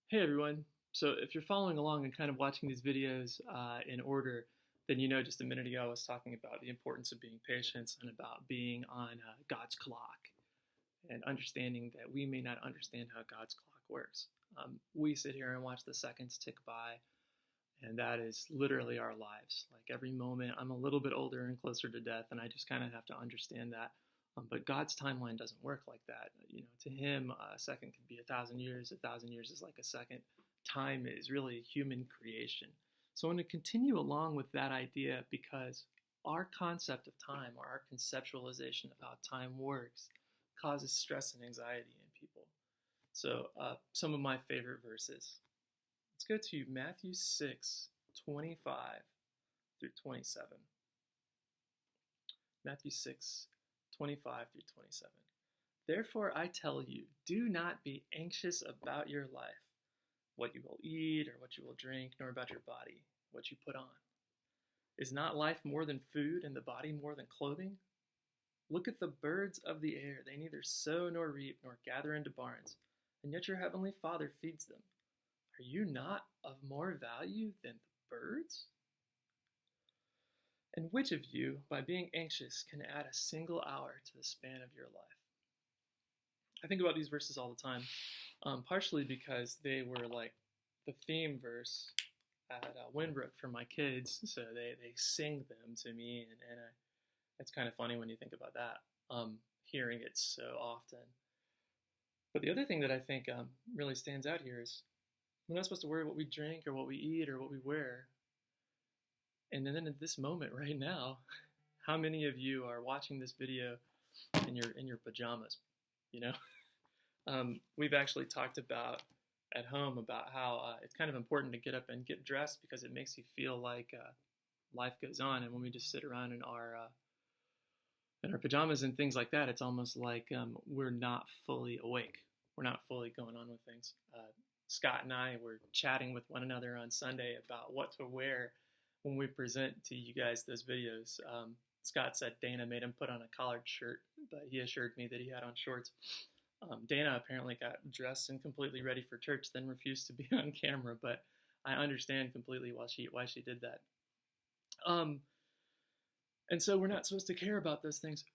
Hey everyone. So if you're following along and kind of watching these videos in order, then you know just a minute ago I was talking about the importance of being patient and about being on God's clock and understanding that we may not understand how God's clock works. We sit here and watch the seconds tick by, and that is literally our lives. Like every moment, I'm a little bit older and closer to death, and I just kind of have to understand that. But God's timeline doesn't work like that. To Him, a second could be 1,000 years. 1,000 years is like a second. Time is really human creation. So I want to continue along with that idea because our concept of time, or our conceptualization of how time works, causes stress and anxiety in people. So some of my favorite verses. Let's go to Matthew 6:25 through 27. Matthew 6:25 through 27. Therefore I tell you, do not be anxious about your life, what you will eat or what you will drink, nor about your body, what you put on. Is not life more than food, and the body more than clothing? Look at the birds of the air. They neither sow nor reap nor gather into barns, and yet your heavenly Father feeds them. Are you not of more value than the birds? And which of you, by being anxious, can add a single hour to the span of your life? I think about these verses all the time, partially because they were like the theme verse at Winbrook for my kids, so they sing them to me, and it's kind of funny when you think about that, hearing it so often. But the other thing that I think really stands out here is we're not supposed to worry what we drink or what we eat or what we wear. And then at this moment right now, how many of you are watching this video in your pajamas? We've actually talked about at home about how it's kind of important to get up and get dressed because it makes you feel like life goes on. And when we just sit around in our pajamas and things like that, it's almost like we're not fully awake. We're not fully going on with things. Scott and I were chatting with one another on Sunday about what to wear when we present to you guys those videos. Scott said Dana made him put on a collared shirt, but he assured me that he had on shorts. Dana apparently got dressed and completely ready for church, then refused to be on camera, but I understand completely why she did that. And so we're not supposed to care about those things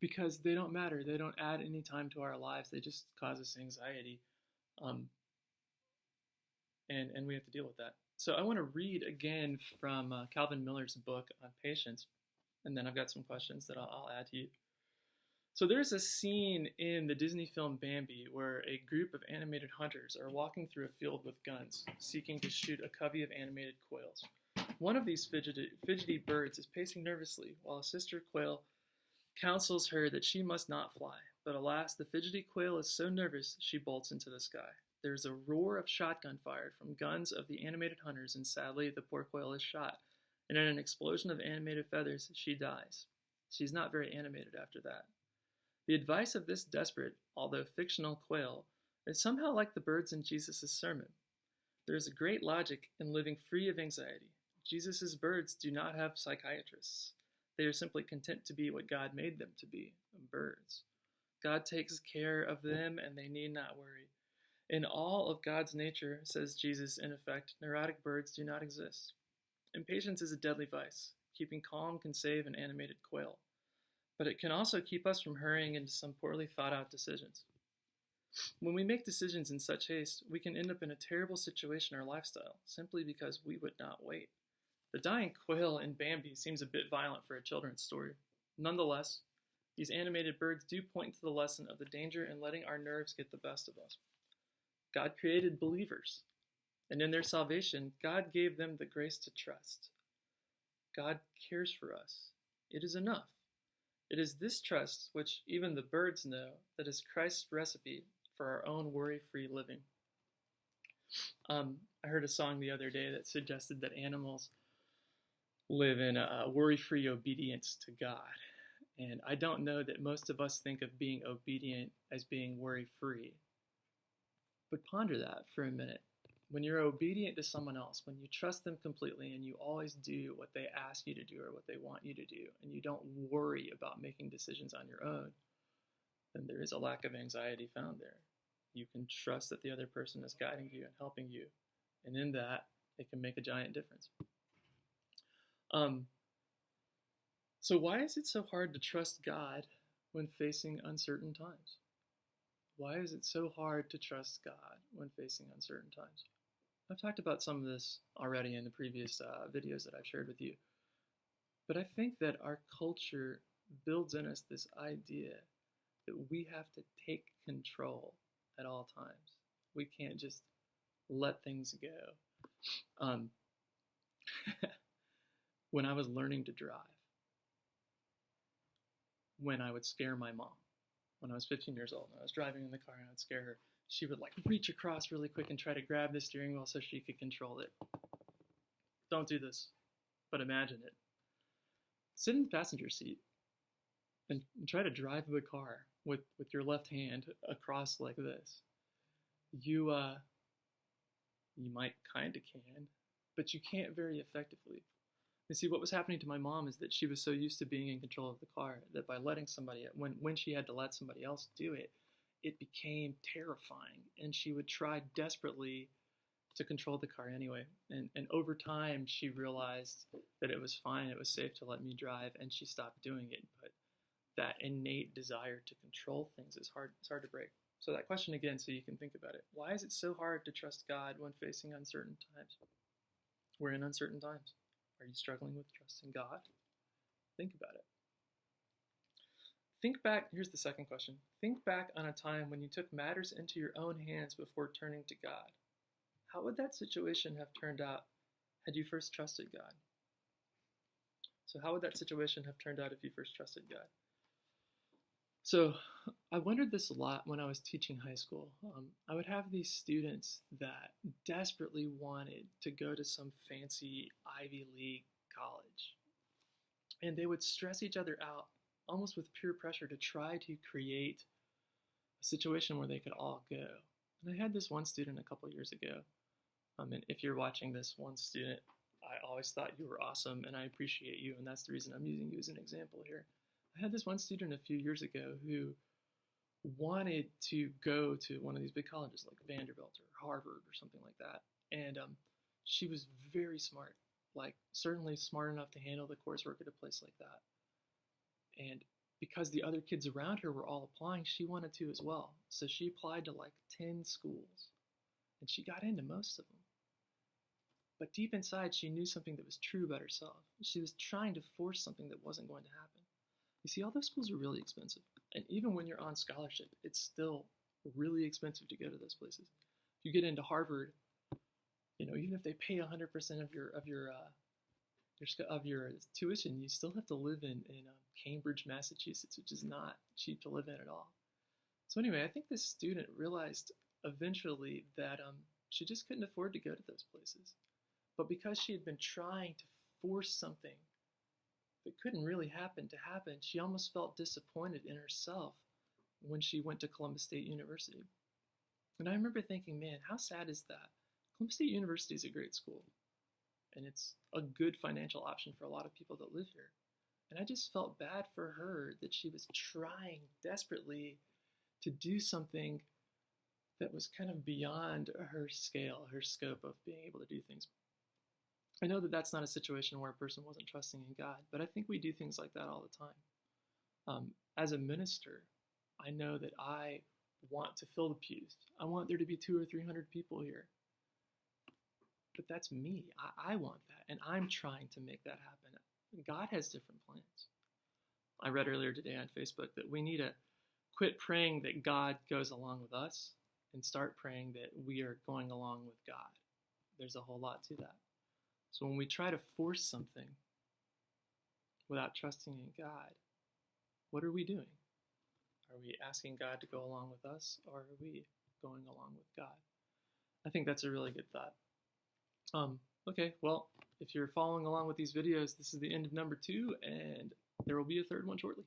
because they don't matter. They don't add any time to our lives. They just cause us anxiety. And we have to deal with that. So I want to read again from Calvin Miller's book on patience, and then I've got some questions that I'll add to you. So there's a scene in the Disney film Bambi where a group of animated hunters are walking through a field with guns, seeking to shoot a covey of animated quails. One of these fidgety birds is pacing nervously, while a sister quail counsels her that she must not fly. But alas, the fidgety quail is so nervous she bolts into the sky. There is a roar of shotgun fired from guns of the animated hunters, and sadly the poor quail is shot, and in an explosion of animated feathers she dies. She's not very animated after that. The advice of this desperate, although fictional quail is somehow like the birds in Jesus' sermon. There is a great logic in living free of anxiety. Jesus' birds do not have psychiatrists. They are simply content to be what God made them to be, birds. God takes care of them and they need not worry. In all of God's nature, says Jesus in effect, neurotic birds do not exist. Impatience is a deadly vice. Keeping calm can save an animated quail. But it can also keep us from hurrying into some poorly thought out decisions. When we make decisions in such haste, we can end up in a terrible situation or lifestyle, simply because we would not wait. The dying quail in Bambi seems a bit violent for a children's story. Nonetheless, these animated birds do point to the lesson of the danger in letting our nerves get the best of us. God created believers, and in their salvation, God gave them the grace to trust. God cares for us. It is enough. It is this trust, which even the birds know, that is Christ's recipe for our own worry-free living. I heard a song the other day that suggested that animals live in a worry-free obedience to God. And I don't know that most of us think of being obedient as being worry-free. But ponder that for a minute. When you're obedient to someone else, when you trust them completely and you always do what they ask you to do or what they want you to do, and you don't worry about making decisions on your own, then there is a lack of anxiety found there. You can trust that the other person is guiding you and helping you. And in that, it can make a giant difference. Um, so why is it so hard to trust God when facing uncertain times? Why is it so hard to trust God when facing uncertain times? I've talked about some of this already in the previous videos that I've shared with you. But I think that our culture builds in us this idea that we have to take control at all times. We can't just let things go. When I was learning to drive, when I would scare my mom, when I was 15 years old, and I was driving in the car and I'd scare her, she would like reach across really quick and try to grab the steering wheel so she could control it. Don't do this, but imagine it. Sit in the passenger seat and try to drive the car with your left hand across like this. You might kind of can, but you can't very effectively. You see, what was happening to my mom is that she was so used to being in control of the car that by letting somebody, when she had to let somebody else do it, it became terrifying, and she would try desperately to control the car anyway. And over time, she realized that it was fine, it was safe to let me drive, and she stopped doing it. But that innate desire to control things is hard. It's hard to break. So that question again, so you can think about it. Why is it so hard to trust God when facing uncertain times? We're in uncertain times. Are you struggling with trusting God? Think about it. Think back, here's the second question. Think back on a time when you took matters into your own hands before turning to God. How would that situation have turned out had you first trusted God? So how would that situation have turned out if you first trusted God? So I wondered this a lot when I was teaching high school. I would have these students that desperately wanted to go to some fancy Ivy League college. And they would stress each other out almost with peer pressure to try to create a situation where they could all go. And I had this one student a couple years ago. And if you're watching this, one student, I always thought you were awesome and I appreciate you. And that's the reason I'm using you as an example here. I had this one student a few years ago who wanted to go to one of these big colleges like Vanderbilt or Harvard or something like that. And she was very smart, like certainly smart enough to handle the coursework at a place like that. And because the other kids around her were all applying, she wanted to as well. So she applied to like 10 schools and she got into most of them. But deep inside, she knew something that was true about herself. She was trying to force something that wasn't going to happen. You see, all those schools are really expensive. And even when you're on scholarship, it's still really expensive to go to those places. If you get into Harvard, you know, even if they pay 100% of your tuition, you still have to live in Cambridge, Massachusetts, which is not cheap to live in at all. So anyway, I think this student realized eventually that she just couldn't afford to go to those places. But because she had been trying to force something that couldn't really happen to happen, she almost felt disappointed in herself when she went to Columbus State University. And I remember thinking, man, how sad is that? Columbus State University is a great school, and it's a good financial option for a lot of people that live here. And I just felt bad for her that she was trying desperately to do something that was kind of beyond her scale, her scope of being able to do things. I know that that's not a situation where a person wasn't trusting in God, but I think we do things like that all the time. As a minister, I know that I want to fill the pews. I want there to be 200 or 300 people here. But that's me. I want that, and I'm trying to make that happen. God has different plans. I read earlier today on Facebook that we need to quit praying that God goes along with us and start praying that we are going along with God. There's a whole lot to that. So when we try to force something without trusting in God, what are we doing? Are we asking God to go along with us, or are we going along with God? I think that's a really good thought. Okay, well, if you're following along with these videos, this is the end of number 2, and there will be a third one shortly.